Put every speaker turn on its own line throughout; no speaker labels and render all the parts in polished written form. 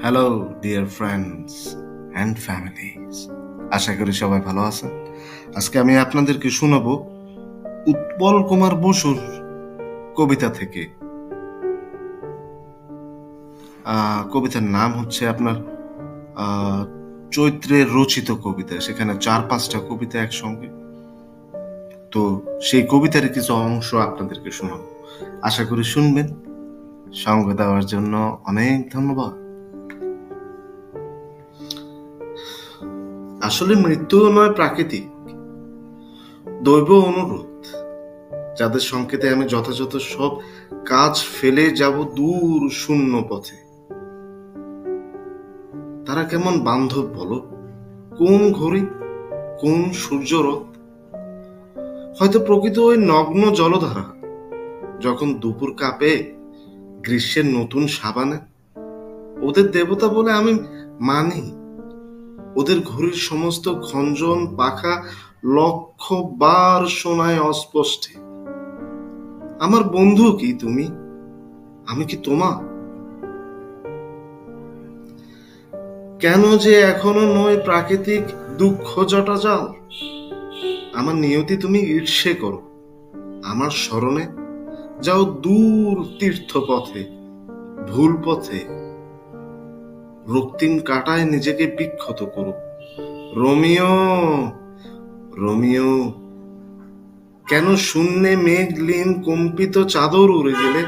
Hello dear friends and families, আশা করি সবাই ভালো আছেন। আজকে আমি আপনাদেরকে শোনাবো উৎপল কুমার বসুর কবিতা থেকে। কবিতার নাম হচ্ছে আপনার চৈত্রের রচিত কবিতা। সেখানে 4-5টা কবিতা একসঙ্গে। তো সেই কবিতার কিছু অংশ আপনাদেরকে শোনাবো, আশা করি শুনবেন। সঙ্গ দেওয়ার জন্য অনেক ধন্যবাদ। আসলে মৃত্যু নয়, প্রাকৃতিক দৈব অনুরোধ, যাদের সংকেতে আমি যথাযথ সব কাজ ফেলে যাব দূর শূন্য পথে। তারা কেমন বান্ধব বলো, কোন ঘড়ি, কোন সূর্যরথ? হয়তো প্রকৃত ওই নগ্ন জলধারা, যখন দুপুর কাঁপে গ্রীষ্মের নতুন সাবানে। ওদের দেবতা বলে আমি মানি, ওদের ঘড়ির সমস্ত খঞ্জন পাখা লক্ষ বার শোনায় অস্পষ্টে। আমার বন্ধু কি তুমি, আমি কি তোমা? কেন যে এখনো নয় প্রাকৃতিক দুঃখ জটাজাল? আমার নিয়তি তুমি ঈর্ষে করো, আমার স্মরণে যাও দূর তীর্থ পথে, ভুল পথে রক্তিম কাটায় নিজেকে বিক্ষত করো। রোমিও, রোমিও, কেন শূন্যে মেঘলীন কম্পিত চাদর উড়ে গেলে?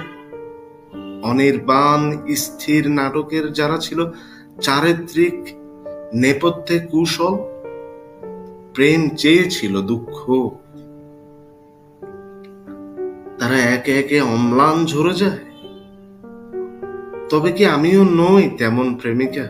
অনির্বাণ স্থির নাটকের যারা ছিল চারিত্রিক নেপথ্যে কুশল, প্রেম চেয়েছিল দুঃখ, তারা একে একে অম্লান ঝরে যায়। তবে কি আমিও নই তেমন প্রেমিকা?